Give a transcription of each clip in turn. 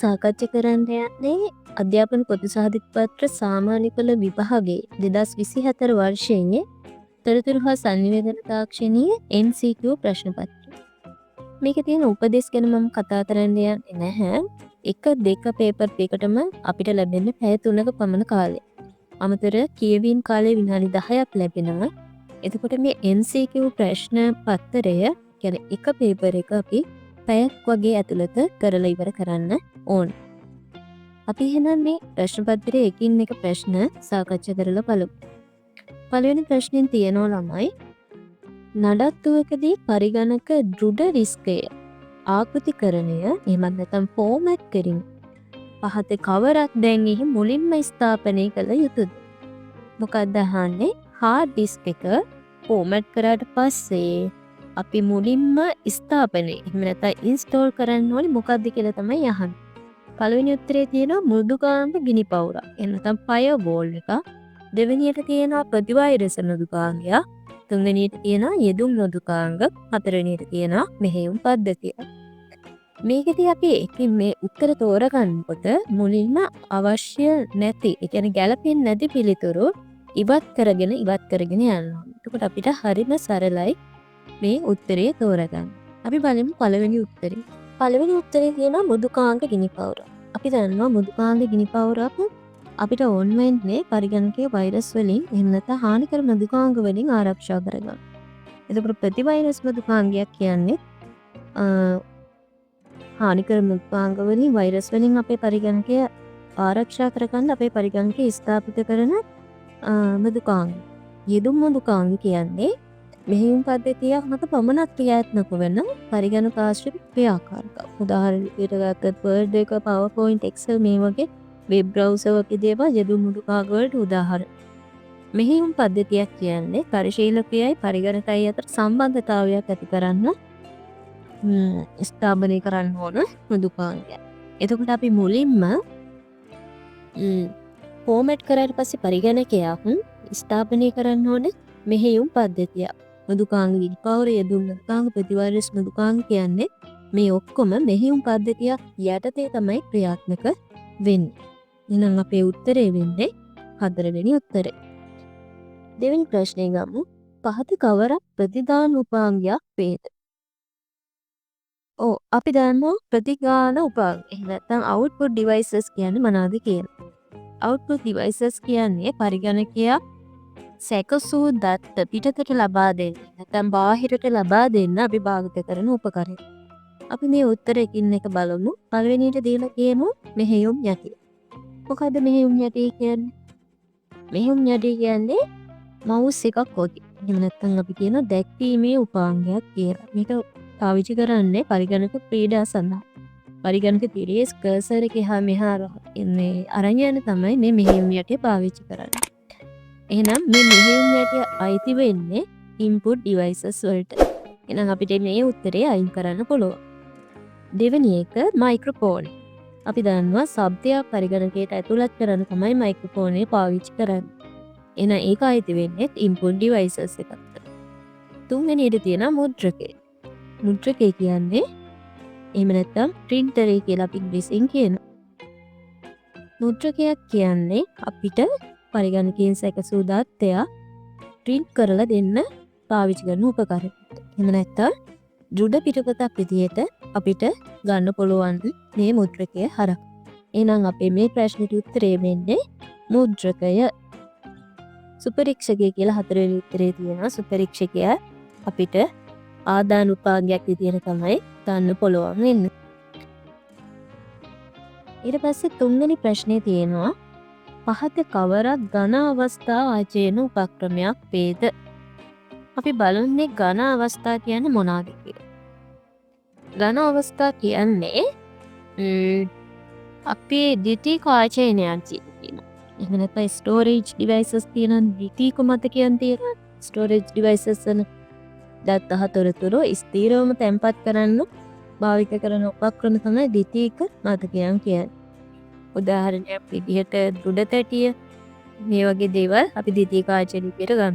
සාකච්ඡා කරන්න යන්නේ අධ්‍යාපන පොදු සහතික පත්‍ර සාමාන්‍ය පෙළ විභාගයේ 2024 වර්ෂයේ තොරතුරු හා සංනිවේදන තාක්ෂණීය MCQ ප්‍රශ්න පත්‍රය. මේකේ තියෙන උපදෙස් ගැන මම කතා කරන්න යන්නේ නැහැ. 1 2 පේපර් දෙකටම අපිට ලැබෙන්නේ පැය 3ක පමණ කාලය. අමතර කියවීම් කාලය විනාඩි 10ක් ලැබෙනවා. එතකොට මේ MCQ ප්‍රශ්න පත්‍රය කියන්නේ එක පේපර් එක අපි පැයක් වගේ ඇතුළත කරලා ඉවර කරන්න ඕන. අපි එහෙනම් මේ ප්‍රශ්න පත්‍රයේ එකින් එක ප්‍රශ්න සාකච්ඡා කරලා බලමු. පළවෙනි ප්‍රශ්නෙන් තියෙනවා ළමයි නඩත්තුවකදී පරිගණක දෘඩ රිස්කය ආකෘතිකරණය එහෙම නැත්නම් ෆෝමැට් කිරීම පහත කවරක් දැන් එහි මුලින්ම ස්ථාපනය කළ යුතුද? මොකක්ද අහන්නේ? හાર્ඩ් ඩිස්ක් එක ෆෝමැට් කරාට පස්සේ අපි මුලින්ම ස්ථාපනය එහෙම නැත්නම් ඉන්ස්ටෝල් කරන්න ඕනේ මොකක්ද කියලා තමයි අහන්නේ. පළවෙනි උත්තරේ තියෙනවා මෘදුකාංග ගිනි පවුරක්. එහෙම නැත්නම් ෆයර්වෝල් එක. දෙවෙනියට තියෙනවා ප්‍රතිවෛරස මෘදුකාංගය. තුන්වෙනියට තියෙනවා යෙදුම් මෘදුකාංග. හතරවෙනියට තියෙනවා මෙහෙයුම් පද්ධතිය. මේකදී අපි එකින් මේ උත්තර තෝරගන්නකොට මුලින්ම අවශ්‍ය නැති, ඒ කියන්නේ ගැළපෙන්නේ නැති පිළිතුරු ඉවත් කරගෙන යනවා. එතකොට අපිට හරිම සරලයි මේ උත්තරේ තෝරගන්න. අපි බලමු පළවෙනි උත්තරේ. පළවෙනි උත්තරේ තියෙනවා මෘදුකාංග ගිනි පවුර. අපි දන්නවා මෘදුකාංග ගිනි පවුරක් අපිට ඕන් වෙන්නේ පරිගණකයේ වෛරස් වලින් එහෙම නැත්නම් හානිකර මෘදුකාංග වලින් ආරක්ෂා කරගන්න. එතකොට ප්‍රතිවෛරස් මෘදුකාංගයක් කියන්නේ හානිකර මෘදුකාංග වලින් වෛරස් වලින් අපේ පරිගණකය ආරක්ෂා කරගන්න අපේ පරිගණකය ස්ථාපිත කරන මෘදුකාංග. යෙදුම් මෘදුකාංග කියන්නේ මෙහෙයුම් පද්ධතියක් මත පමණක් ක්‍රියාත්මක වන පරිගණක ආශ්‍රිත ක්‍රියාකාරකම්. උදාහරණයක් ගත්තොත් Word එක, PowerPoint, Excel මේ වගේ වෙබ් බ්‍රවුසර් වගේ දේවල් යෙදුම් මෘදුකාංග වලට උදාහරණ. මෙහෙයුම් පද්ධතියක් කියන්නේ පරිශීලකයයි පරිගණකයයි අතර සම්බන්ධතාවයක් ඇති කරන්න ස්ථාපනය කරන්න ඕන මෘදුකාංගයක්. එතකොට අපි මුලින්ම ෆෝමැට් කරාට පස්සේ පරිගණකයක් ස්ථාපනය කරන්න ඕන මෙහෙයුම් පද්ධතියක්. මෘදුකාංග ගිනි පවුර, යෙදුම් මෘදුකාංග, ප්‍රතිවෛරස් මෘදුකාංග කියන්නේ මේ ඔක්කොම මෙහෙයුම් පද්ධතියක් යටතේ තමයි ක්‍රියාත්මක වෙන්නේ. එහෙනම් අපේ උත්තරේ වෙන්නේ 4 වෙනි උත්තරේ. දෙවෙනි ප්‍රශ්නේ ගමු. පහත කවරක් ප්‍රතිදාන උපාංගයක් වේද? අපි දන්නවා ප්‍රතිගාන උපාංග. එහෙම නැත්නම් output devices කියන්නේ මොනවද කියලා. output devices කියන්නේ පරිගණකයක් සැකසූ දත්ත පිටතට ලබා දෙන්න නැත්නම් බාහිරට ලබා දෙන්න අපි භාවිත කරන උපකරණ. අපි මේ උත්තරයකින් එක බලමු. පළවෙනියට දීලා කියමු මෙහෙයුම් යටි. මොකද්ද මෙහෙයුම් යටි කියන්නේ? මෙහෙයුම් යටි කියන්නේ මවුස් එකක් වගේ. එහෙම නැත්නම් අපි කියන දැක්වීමේ උපාංගයක් කියලා. මේක පාවිච්චි කරන්නේ පරිගණක ක්‍රීඩා සඳහා. පරිගණක තිරයේ කර්සර් එක එහා මෙහා ඉන්නේ අරන් යන තමයි මේ මෙහෙයුම් යටිය පාවිච්චි කරන්නේ. එහෙනම් මේ මෙහෙයුම් යටිය අයිති වෙන්නේ input devices වලට. එහෙනම් අපිට මේ උත්තරේ අයින් කරන්න පුළුවන්. දෙවෙනි එක මයික්‍රොෆෝන්. අපි දන්නවා ශබ්දයක් පරිගණකයට ඇතුළත් කරන්න තමයි මයික්‍රොෆෝන් එක පාවිච්චි කරන්නේ. එහෙනම් ඒක අයිති වෙන්නේ input devices එකට. තුන්වෙනියට තියෙනවා මුද්‍රකය. මුද්‍රකය කියන්නේ එහෙම නැත්නම් printer එක කියලා අපි ඉංග්‍රීසියෙන් කියනවා. මුද්‍රකයක් කියන්නේ අපිට පරිගණකයෙන් සැකසූ දත්තයක් print කරලා දෙන්න පාවිච්චි කරන උපකරණයක්. එහෙම නැත්නම් දෘඩ පිටපතක් විදිහට අපිට ගන්න පුළුවන් මේ මුද්‍රකය හරහා. එහෙනම් අපේ මේ ප්‍රශ්නෙට උත්තරේ වෙන්නේ මුද්‍රකය. සුපරීක්ෂකය කියලා 4 වෙනි උත්තරේ තියෙනවා. සුපරීක්ෂකය අපිට ආදාන උපාංගයක් විදිහට තමයි ගන්න පුළුවන් වෙන්නේ. ඊට පස්සේ 3 වෙනි ප්‍රශ්නේ තියෙනවා පහත කවරක් ඝන අවස්ථා ආචයන උපක්‍රමයක් වේද? අපි බලන්නේ ඝන අවස්ථා කියන්නේ මොනවද කියලා. ඝන අවස්ථා කියන්නේ අපේ ද්විතීක ආචයනයන් තියෙනවා. එහෙම නැත්නම් ස්ටෝරේජ් ඩිවයිසස් තියෙනවා. ද්විතීක මතකයන් තියෙනවා. ස්ටෝරේජ් ඩිවයිසස් වල දත්ත හතරතුරු ස්ථිරවම තැන්පත් කරන්න භාවිත කරන උපක්‍රම තමයි ද්විතීක මතකයන් කියන්නේ. උදාහරණයක් විදිහට දෘඩ තැටිය මේ වගේ දේවල් අපි ද්විතීක ආචරණයට ගන්නවා.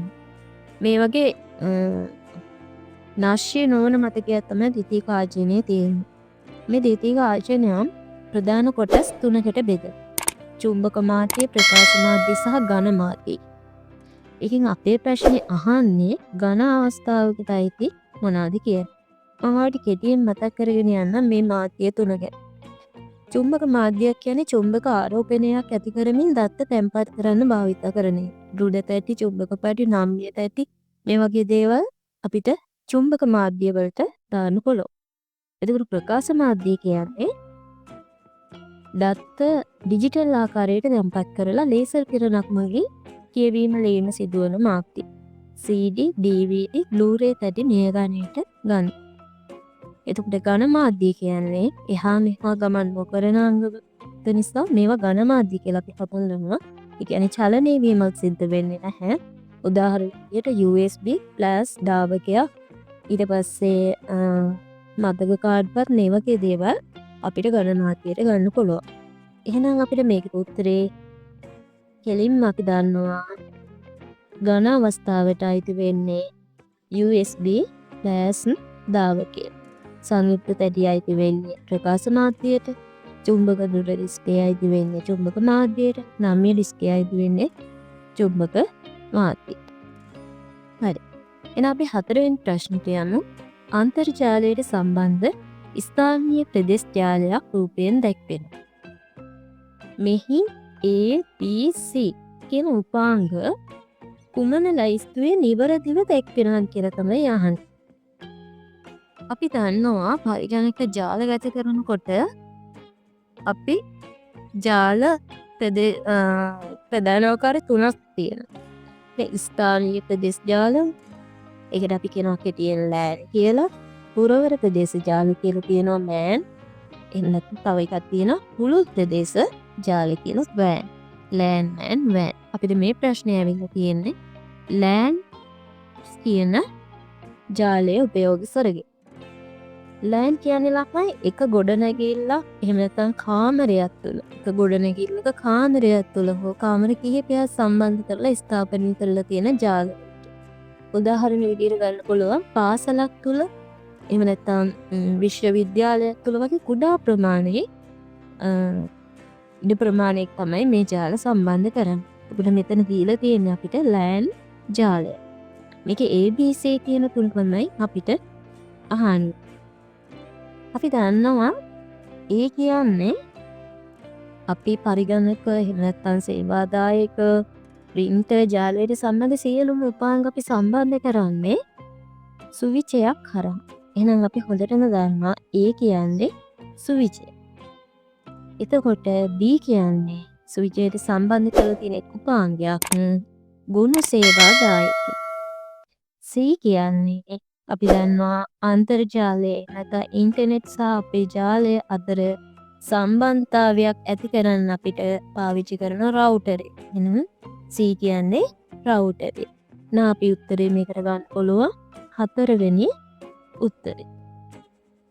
මේ වගේ නශ්‍ය නොවන මතකයක් තමයි ද්විතීක ආචරණයේ තියෙන්නේ. මේ ද්විතීක ආචරණය ප්‍රධාන කොටස් 3කට බෙදෙනවා. චුම්බක මාධ්‍ය, ප්‍රකාශ මාධ්‍ය සහ ඝන මාධ්‍ය. ඉතින් අපේ ප්‍රශ්නේ අහන්නේ ඝන අවස්ථාවකට අයිති මොනවාද කියලා. මම ඔයාලට කෙටියෙන් මතක් කරගෙන යන්න මේ මාධ්‍ය 3 ගැන. චුම්බක මාධ්‍යයක් කියන්නේ චුම්බක ආරෝපණයක් ඇති කරමින් දත්ත තැන්පත් කරන්න භාවිත කරන එක. දෘඩ තැටි, චුම්බක පැටි, නම්‍ය තැටි මේ වගේ දේවල් අපිට චුම්බක මාධ්‍ය වලට දාන්න පුළුවන්. එතකොට ප්‍රකාශ මාධ්‍ය කියන්නේ දත්ත ඩිජිටල් ආකාරයට තැන්පත් කරලා ලේසර් කිරණක් මගින් කියවීම ලේන සිදුවන මාධ්‍ය. CD, DVD, Blu-ray තැටි නියගණයට ගන්න. එතකොට ඝන මාධ්‍ය කියන්නේ එහා මෙහා ගමන් නොකරන අංග නිසා මේවා ඝන මාධ්‍ය කියලා අපි හඳුන්වනවා. ඒ කියන්නේ චලනය වීමක් සිද්ධ වෙන්නේ නැහැ. උදාහරණයක් USB flash දාවකයක් ඊට පස්සේ මතක කාඩ්පත් මේ වගේ දේවල් අපිට ඝන මාධ්‍යයට ගන්න පුළුවන්. එහෙනම් අපිට මේකට උත්තරේ කෙලින්ම අපි දන්නවා ඝන අවස්ථාවට අයිති වෙන්නේ USB flash දාවකය. සංයුක්ත තැටි අයිති වෙන්නේ ප්‍රකාශ මාධ්‍යයට, චුම්බක දෘඩ ඩිස්කය අයිති වෙන්නේ චුම්බක මාධ්‍යයට, නම්‍ය ඩිස්කය අයිති වෙන්නේ චුම්බක මාධ්‍යයට. හරි. එහෙනම් අපි හතරවෙනි ප්‍රශ්නට යමු. අන්තර්ජාලයට සම්බන්ධ ස්ථානීය ප්‍රදේශ ජාලයක් රූපයෙන් දැක්වෙනවා. මෙහි A, B, C කියන උපාංග කුමන ලයිස්තුවේ නිවැරදිව දැක්වෙනවා කියලා තමයි අහන්නේ. අපි දන්නවා පරිගණක ජාල ගත කරනකොට අපි ජාල ප්‍රධානාකාර 3ක් තියෙනවා. මේ ස්ථානීය ප්‍රදේශ ජාල, ඒකට අපි කියනවා කෙටියෙන් LAN කියලා. පුරවර ප්‍රදේශ ජාල කියලා කියනවා MAN. එහෙම නැත්නම් තව එකක් තියෙනවා පුළුල් ප්‍රදේශ ජාල කියලා WAN. LAN, MAN, WAN. අපිට මේ ප්‍රශ්නේ ඇවිල්ලා තියෙන්නේ LAN කියන ජාලය උපයෝගී කරගෙන. LAN කියන්නේ ළමයි එක ගොඩනැගිල්ලක් එහෙම නැත්නම් කාමරයක් තුල එක ගොඩනැගිල්ලක කාමරයක් තුල හෝ කාමර කිහිපයක් සම්බන්ධ කරලා ස්ථාපනය කරලා තියෙන ජාල. උදාහරණ විදිහට ගන්න පුළුවන් පාසලක් තුල එහෙම නැත්නම් විශ්වවිද්‍යාලයක් තුල වගේ කුඩා ප්‍රමාණයේ ඉඩ ප්‍රමාණයක් තමයි මේ ජාල සම්බන්ධ කරන්නේ. අපිට මෙතන දීලා තියෙන්නේ අපිට LAN ජාලය. මේකේ ABC කියන තුන තමයි අපිට අහන්නේ. අපි දන්නවා ඒ කියන්නේ අපි පරිගණක එහෙම නැත්නම් සේවාදායක printer ජාලයට සම්බන්ධ සියලුම උපාංග අපි සම්බන්ධ කරන්නේ සුවිචයක් කරා. එහෙනම් අපි හොඳටම දන්නවා A කියන්නේ සුවිචය. එතකොට B කියන්නේ සුවිචයට සම්බන්ධ කරලා තියෙන උපාංගයක් ගුණ සේවාදායක. C කියන්නේ අපි දන්නවා අන්තර්ජාලයේ නැත්නම් ඉන්ටර්නෙට් සහ අපේ ජාලය අතර සම්බන්ධතාවයක් ඇති කරන්න අපිට පාවිච්චි කරන රවුටරේ. එහෙනම් C කියන්නේ රවුටරේ. නා අපි උත්තරේ මේකට ගන්න පුළුවන් හතරවෙනි උත්තරේ.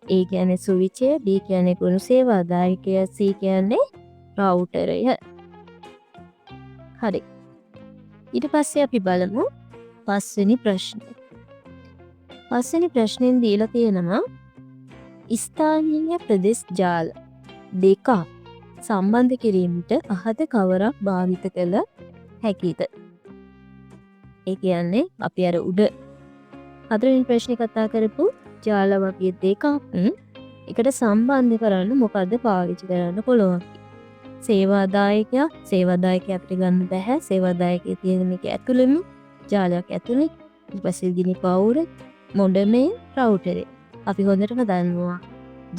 A කියන්නේ සුවිචය, B කියන්නේ ගුණ සේවාදායකය, C කියන්නේ රවුටරය. හරි. ඊට පස්සේ අපි බලමු පස්වෙනි ප්‍රශ්නේ. පස්වෙනි ප්‍රශ්නෙන් දීලා තියෙනවා ස්ථානීය ප්‍රදේශ ජාල දෙක සම්බන්ධ කිරීමට අහත කවරක් භාවිත කළ හැකිද? ඒ කියන්නේ අපි අර උඩ හතරවෙනි ප්‍රශ්නේ කතා කරපු ජාල වගේ දෙකක් එකට සම්බන්ධ කරන්න මොකද්ද පාවිච්චි කරන්න පුළුවන්? සේවාදායකයා අපිට ගන්න බෑ. සේවාදායකයේ තියෙන මේක ඇතුළෙම ජාලයක් ඇතුළේ ඊට පස්සේ දිනි පවුර මොඩමේ රවුටරේ. අපි හොඳටම දන්නවා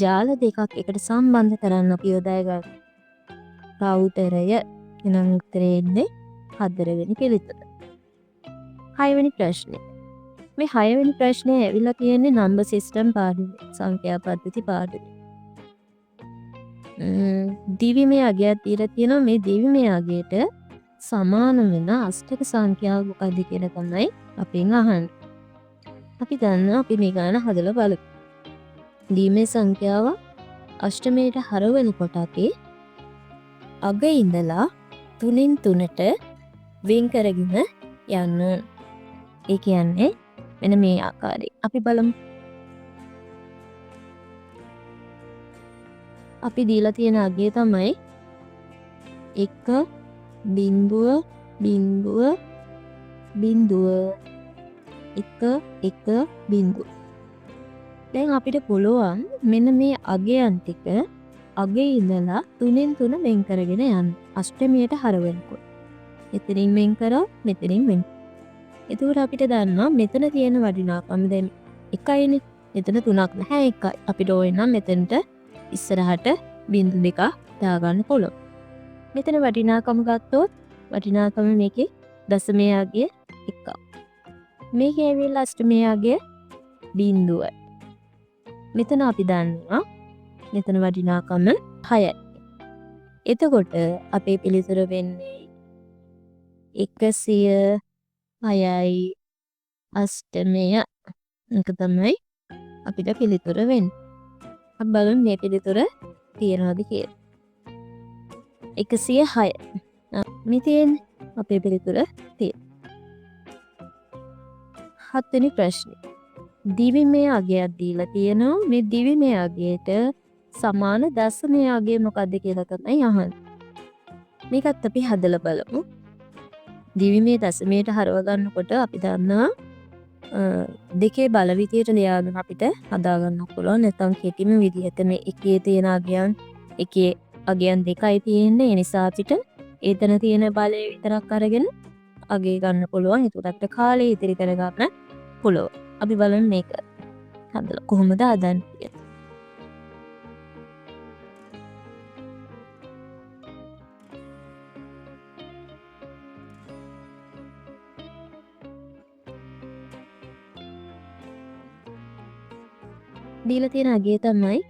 ජාල දෙකක් එකට සම්බන්ධ කරන්න අපි යොදා ගන්න රවුටරය. එනම් උත්තරේ එන්නේ හතරවෙනි පිළිතුර. හයවෙනි ප්‍රශ්නේ. මේ හයවෙනි ප්‍රශ්නේ ඇවිල්ලා තියෙන්නේ නම්බර් සිස්ටම් පාඩුවේ, සංඛ්‍යා පද්ධති පාඩුවේ. දිවිමය අගයක් දීලා තියෙනවා. මේ දිවිමය අගයට සමාන වෙන අෂ්ටක සංඛ්‍යාව මොකක්ද කියලා තමයි අපෙන් අහන්නේ. අපි දන්නවා අපි මේ ගණන හදලා බලමු. දිවිමය සංඛ්‍යාව අෂ්ටමයට හරවනකොට අපි අග ඉඳලා 3න් 3ට වෙන් කරගෙන යන්න. ඒ කියන්නේ මෙන්න මේ ආකාරයෙන්. අපි බලමු. අපි දීලා තියෙන අගය තමයි 1.0.1.1. දැන් අපිට පුළුවන් මෙන්න මේ අගයන් ටික අගේ ඉඳලා 3න් 3 වෙන් කරගෙන යන්න. අෂ්ටමයට හරවනකොට. මෙතනින් වෙන් කරා මෙතනින් වෙන්. එතකොට අපිට දන්නවා මෙතන තියෙන වටිනාකම දැන් 1යිනේ. මෙතන 3ක් නැහැ 1යි. අපිට ඕන නම් මෙතනට ඉස්සරහට බිංදු දෙකක් දාගන්න පුළුවන්. මෙතන වටිනාකම ගත්තොත් වටිනාකම මේකේ දශමයේ අගය 1ක්. මේකේ ඇවිල්ලා අෂ්ටමයේ අගය බිංදුවයි. මෙතන අපි දන්නවා මෙතන වටිනාකම 6යි. එතකොට අපේ පිළිතුර වෙන්නේ 106යි අෂ්ටමය. ඒක තමයි අපිට පිළිතුර වෙන්නේ. අපි බලමු මේ පිළිතුර තියනවාද කියලා. 106. මේ තියෙන්නේ අපේ පිළිතුර තියෙන. 7 වෙනි ප්‍රශ්නේ. දිවිමය අගයක් දීලා තියෙනවා. මේ දිවිමය අගයට සමාන දශමය අගය මොකක්ද කියලා තමයි අහන්නේ. මේකත් අපි හදලා බලමු. දිවිමය දශමයට හරව ගන්නකොට අපි දන්නවා දෙකේ බල විදියට ලියාගෙන අපිට හදා ගන්න පුළුවන්. නැත්නම් කෙටිම විදිහට මේ එකේ තියෙන අගයන් එකේ අගයන් දෙකයි තියෙන්නේ. ඒ නිසා අපිට එතන තියෙන බලය විතරක් අරගෙන අගය ගන්න පුළුවන්. ඒකට කාලය ඉතිරි කර ගන්න පුළුවන්. අපි බලමු මේක හදලා කොහොමද හදන්නේ කියලා. දීලා තියෙන අගය තමයි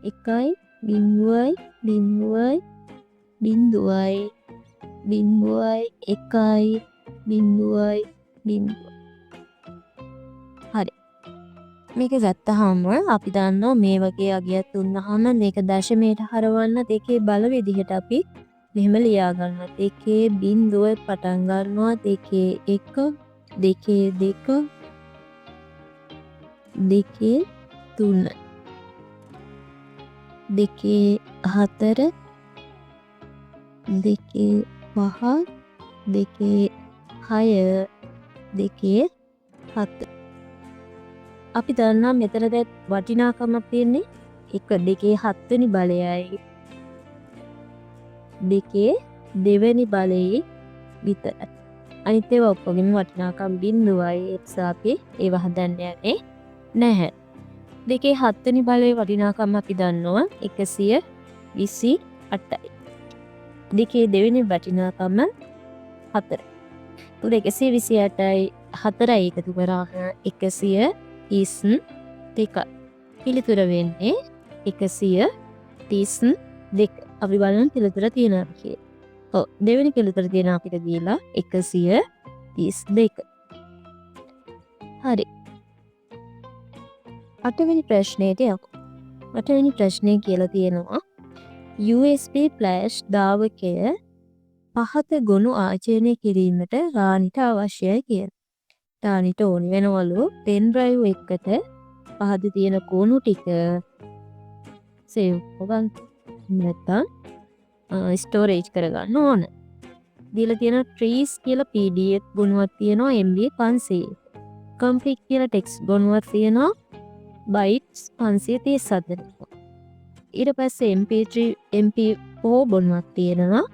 1යි 0යි 0යි 0යි 0යි 1යි 0යි 0. හරි. මේක ගත්තාම අපි දන්නවා මේ වගේ අගයක් දුන්නාම මේක දශමයට හරවන්න දෙකේ බල විදිහට අපි මෙහෙම ලියා ගන්නවා. දෙකේ බිංදුව පටන් ගන්නවා. දෙකේ 1 දෙකේ 2 දෙකේ 3 දෙකේ 4 දෙකේ 5 දෙකේ 6 දෙකේ 7. අපි දන්නා මෙතන දැන් වටිනාකමක් තියෙන්නේ 1 දෙකේ 7 වෙනි බලයයි දෙකේ 2 වෙනි බලයේ විතරයි. අනිත් ඒවා ඔක්කොගෙම වටිනාකම් බිංදුවයි. ඒ නිසා අපි ඒව හදන්න යන්නේ නැහැ. දෙකේ 7 වෙනි බලයේ වටිනාකම අපි දන්නවා 128යි. දෙකේ 2 වෙනි වටිනාකම 4. උද 128යි 4යි එකතු කරාම 132. පිළිතුර වෙන්නේ 132. අපි බලමු පිළිතුර තියෙනවා කියලා. ඔව් දෙවෙනි පිළිතුර තියෙනවා අපිට දීලා 132. හරි. 8 වෙනි ප්‍රශ්නයට යමු. 8 වෙනි ප්‍රශ්නේ කියලා තියෙනවා USB ෆ්ලෑෂ් ද්‍රාවකය පහත ගොනු ආචරණය කිරීමට රාණිට අවශ්‍යයි කියලා. රාණිට ඕනි වෙනවලු පෙන් ඩ්‍රයිව් එකකට පහත තියෙන ගොනු ටික සේව් කරගන්න නැත්නම් ස්ටෝරේජ් කරගන්න ඕන. දීලා තියෙන trees කියලා PDF ගුණයක් තියෙනවා MB 500. config කියලා ටෙක්ස්ට් ගුණයක් තියෙනවා bytes 537. ඊට පස්සේ MP3 MP4 ගුණයක් තියෙනවා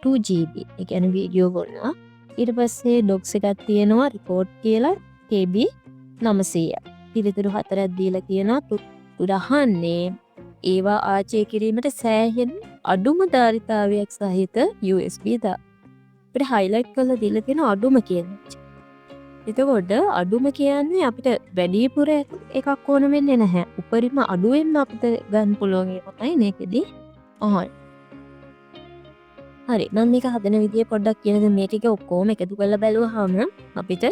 2GB. ඒ කියන්නේ වීඩියෝ ගුණයක්. ඊට පස්සේ docs එකක් තියෙනවා report කියලා KB 900. පිළිතුරු 4ක් දීලා තියෙනවා. උදාහරණේ ඒවා ආචරණය කිරීමට සෑහෙන අඩුම ධාරිතාවයක් සහිත USB දා. අපිට highlight කරලා දීලා තියෙන අඩුම කියන්නේ. එතකොට අඩුම කියන්නේ අපිට වැඩිපුර එකක් ඕන වෙන්නේ නැහැ. උපරිම අඩුවෙන් අපිට ගන්න පුළුවන් එකයි මේකෙදි. හරි. මම මේක හදන විදිය පොඩ්ඩක් කියනද මේ ටික ඔක්කොම එකතු කරලා බැලුවාම අපිට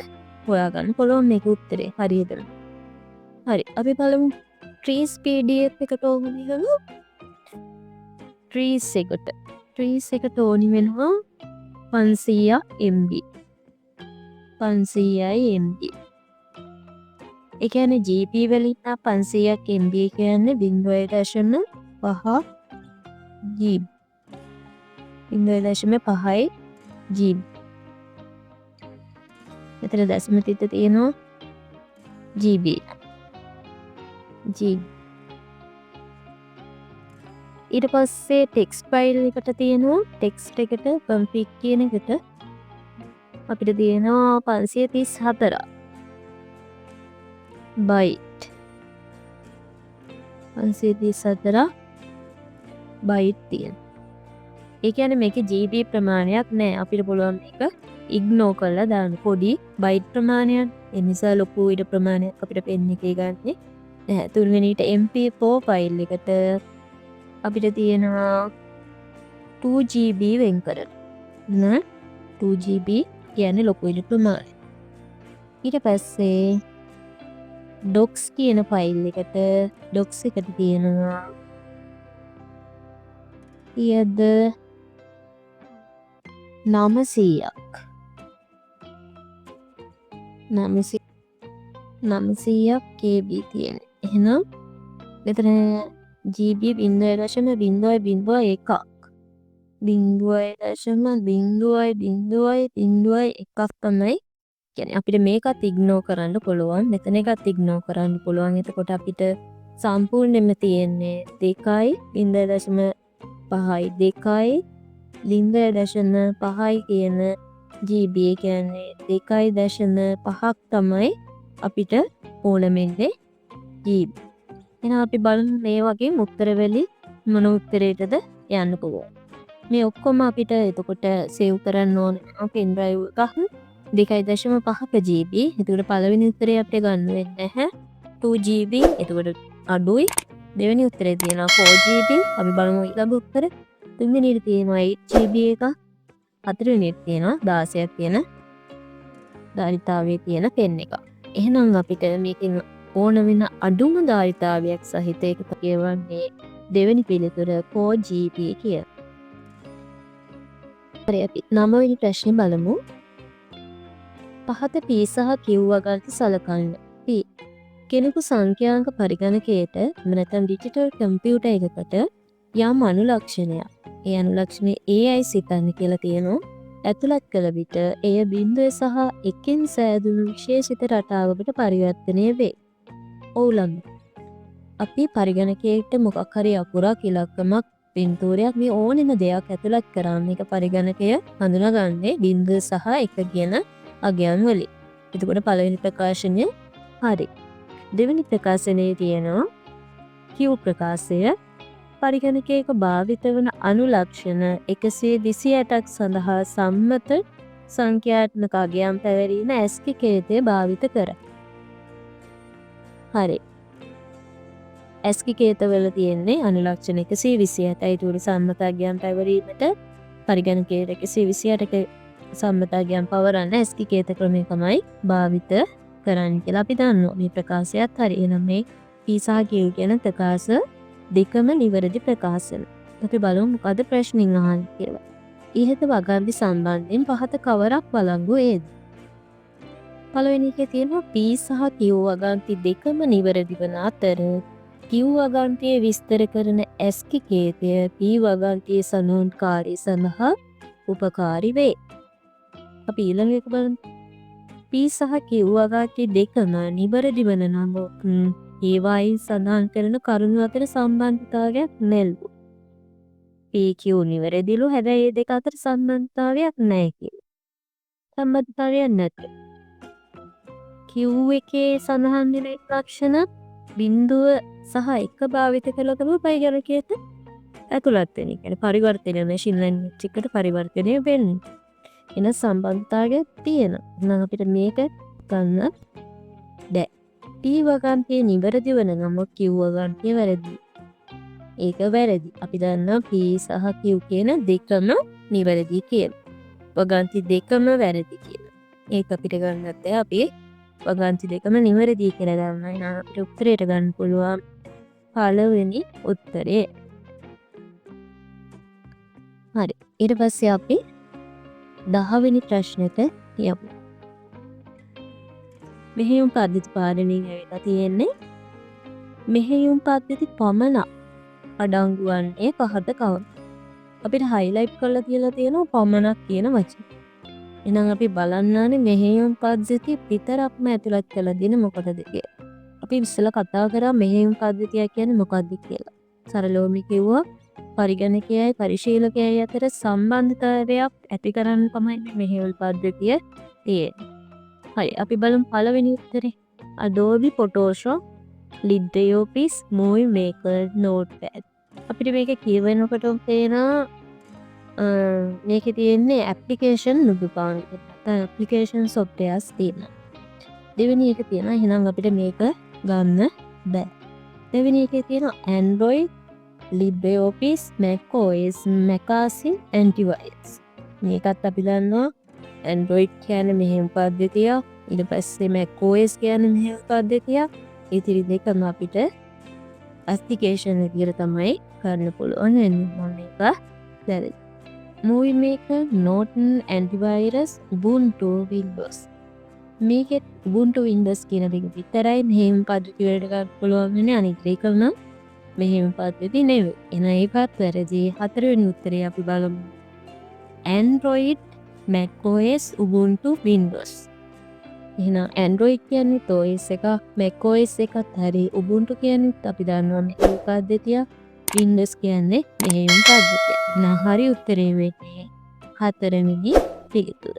හොයාගන්න පුළුවන් මේක උත්තරේ හරියට. හරි. අපි බලමු trees PDF එකට ඕනි වෙනවා. trees එකට ඕනි වෙනවා 500 MB. 500යි MB. ඒ කියන්නේ GB වලින් 500ක් MB කියන්නේ 0.5 5 GB. 0.5 GB. මෙතන දශම තිත තියෙනවා GB. GB. ඊට පස්සේ ටෙක්ස්ට් ෆයිල් එකට තියෙනවා ටෙක්ස්ට් එකට config කියන එකට අපිට තියෙනවා 534 බයිට්. 534 බයිට් තියෙනවා. ඒ කියන්නේ මේකේ GB ප්‍රමාණයක් නැහැ. අපිට පුළුවන් මේක ඉග්නෝ කරලා දාන්න. පොඩි බයිට් ප්‍රමාණයක්. ඒ නිසා ලොකු ඊට ප්‍රමාණයක් අපිට පෙන් එකේ ගන්නෙ නැහැ. තුන්වෙනිට MP4 ෆයිල් එකට අපිට තියෙනවා 2GB වෙන් කරලා. 2GB කියන්නේ ලොකු ඊට ප්‍රමාණය. ඊට පස්සේ docs කියන ෆයිල් එකට docs එකට තියෙනවා ඊයද 900ක් 900ක් KB තියෙන. එහෙනම් මෙතන GB 0.001ක් 0.001ක් තමයි. කියන්නේ අපිට මේකත් ඉග්නෝ කරන්න පුළුවන්. මෙතන එකත් ඉග්නෝ කරන්න පුළුවන්. එතකොට අපිට සම්පූර්ණයෙන්ම තියෙන්නේ 2.0.5 2.0.5 කියන GB කියන්නේ 2.5ක් තමයි අපිට ඕන වෙන්නේ GB. එහෙනම් අපි බලමු මේ වගේ උත්තර වලින් මොන උත්තරයටද යන්න පුළුවන්. මේ ඔක්කොම අපිට එතකොට සේව් කරන්න ඕනේ pen drive එකක් 2.5ක GB. එතකොට පළවෙනි උත්තරේ අපිට ගන්න වෙන්නේ නැහැ 2GB. එතකොට අඩුයි. දෙවෙනි උත්තරේ තියෙනවා 4GB. අපි බලමු ඊළඟ උත්තරේ. තුන්වෙනිට තියෙනවා 8GB එක. හතරවෙනිට තියෙනවා 16ක් තියෙන ධාරිතාවයේ තියෙන පෙන් එක. එහෙනම් අපිට මේකෙන් ඕන වෙන අඩුම ධාරිතාවයක් සහිත එක කියවන්නේ දෙවෙනි පිළිතුර 4GB කියලා. හරි අපි 9 වෙනි ප්‍රශ්නේ බලමු. පහත P සහ Q වගන්ති සලකන්න. P කෙනෙකු සංඛ්‍යාංක පරිගණකයට නැත්නම් ඩිජිටල් කම්පියුටර් එකකට යම් අනුලක්ෂණයක්. ඒ අනුලක්ෂණය AI සිතන්න කියලා තියෙනවා. ඇතුළත් කළ විට එය බිඳුව සහ එකෙන් සෑදුණු විශේෂිත රටාවකට පරිවර්තනය වේ. ඔවුලම් අපි පරිගණකයට මොකක් හරි අකුරක් ඉලක්කමක් පින්තූරයක් මේ ඕනෙම දෙයක් ඇතුළත් කරාම මේක පරිගණකය හඳුනාගන්නේ බිඳුව සහ එක කියන අගයන් වලින්. එතකොට පළවෙනි ප්‍රකාශනය හරි. දෙවෙනි ප්‍රකාශනයේ තියෙනවා Q ප්‍රකාශය පරිගණකයක භාවිත වන අනුලක්ෂණ 128ක් සඳහා සම්මත සංඛ්‍යාත්මක අගයන් පැවරීම ASCII කේතය භාවිත කර. හරි. ASCII කේතවල තියෙන්නේ අනුලක්ෂණ 128යි. ඒකට සම්මත අගයන් පැවරීමට පරිගණකයේ 128ක සම්මත අගයන් පවරන්න ASCII කේත ක්‍රමය තමයි භාවිත කරන්නේ කියලා අපි දන්නවා. මේ ප්‍රකාශයත් හරි. එහෙනම් මේ P සහ Q කියන ප්‍රකාශ දෙකම නිවැරදි ප්‍රකාශන. අපි බලමු මොකද ප්‍රශ්نين අහන්නේ කියලා. ඉහත වගන්ති සම්බන්ධයෙන් පහත කවරක් වළංගු වේද? පළවෙනි එකේ තියෙනවා P සහ Q වගන්ති දෙකම නිවැරදි වන අතර Q වගන්තියේ විස්තර කරන ASCII කේතය P වගන්තියේ සඳහන්කාරී සඳහා උපකාරී වේ. අපි ඊළඟ එක බලමු. P සහ Q වගන්ති දෙකම නිවැරදි වන නමුත් ඒවායින් සඳහන් කරන කරුණු අතර සම්බන්ධතාවයක් නැල්ලු. PQ නිවැරදිලු හැබැයි මේ දෙක අතර සම්බන්ධතාවයක් නැහැ කියලා. සම්බන්ධතාවයක් නැත. Q එකේ සඳහන් වෙන ලක්ෂණ බිඳුව සහ එක භාවිත කළොතම පරිගණකයට ඇතුළත් වෙන. ඒ කියන්නේ පරිවර්තනය මැෂින් ලර්නින් එකට පරිවර්තනය වෙන්නේ. එන සම්බන්ධතාවයක් තියෙනවා. එහෙනම් අපිට මේක ගන්න බැහැ. P වගන්තිය නිවැරදි වන නමුත් Q වගන්තිය වැරදි. ඒක වැරදි. අපි දන්නවා P සහ Q කියන දෙකම නිවැරදි කියලා. වගන්ති දෙකම වැරදි කියලා. ඒක අපිට ගන්නත් අපි වගන්ති දෙකම නිවැරදි කියලා ගන්නවා. එහෙනම් අපිට උත්තරයට ගන්න පුළුවන් පළවෙනි උත්තරේ. හරි. ඊට පස්සේ අපි 10 වෙනි ප්‍රශ්නෙට යමු. මෙහෙයුම් පද්ධති පාලනයෙන් ඇවිල්ලා තියෙන්නේ මෙහෙයුම් පද්ධති පමණක් අඩංගු වන්නේ පහත කවම. අපිට highlight කරලා තියලා තියෙනවා පමණක් කියන වචනේ. එහෙනම් අපි බලන්න ඕනේ මෙහෙයුම් පද්ධතිය විතරක්ම ඇතුළත් කරලා දෙන මොකටද කියලා. අපි ඉස්සෙල්ලා කතා කරා මෙහෙයුම් පද්ධතිය කියන්නේ මොකක්ද කියලා. සරලවම කිව්වා පරිගණකයයි පරිශීලකයයි අතර සම්බන්ධතාවයක් ඇති කරන්න තමයි මෙහෙයුම් පද්ධතිය තියෙන්නේ. හරි අපි බලමු පළවෙනි උත්තරේ. Adobe Photoshop, LibreOffice, Movie Maker, Notepad. අපිට මේක කියවෙනකොට තේරෙනවා මේකේ තියෙන්නේ ඇප්ලිකේෂන් නුදුපාන. ඇප්ලිකේෂන් softwares තියෙනවා. දෙවෙනි එක තියෙනවා එහෙනම් අපිට මේක ගන්න බෑ. දෙවෙනි එකේ තියෙනවා Android, LibreOffice, macOS, Macasin, Antivirus. මේකත් අපි දන්නවා Android කියන්නේ මෙහෙයුම් පද්ධතිය. ඊට පස්සේ macOS කියන්නේ මෙහෙයුම් පද්ධතිය. ඉතිරි දෙකම අපිට ඇප්ලිකේෂන් විදියට තමයි කරන්න පුළුවන් වෙන්නේ. මම මේක දැන් Movie Maker, Norton, Antivirus, Ubuntu, Windows. මේකෙත් Ubuntu Windows කියන එක විතරයි මෙහෙයුම් පද්ධතිය වලට ගන්න පුළුවන් වෙන්නේ. අනිත් එක නම් මෙහෙයුම් පද්ධතිය නෙවෙයි. එහෙනම් ඒකත් වැරදි. හතරවෙනි උත්තරේ අපි බලමු. Android, macOS, Ubuntu, Windows. එහෙනම් Android කියන්නේ OS එක, macOS එකත් හරි. Ubuntu කියන්නේ අපි දන්නවා මෙහෙයුම් පද්ධතිය. Windows කියන්නේ මෙහෙයුම් පද්ධතිය. එහෙනම් හරි උත්තරේ වෙන්නේ හතරවෙනි පිළිතුර.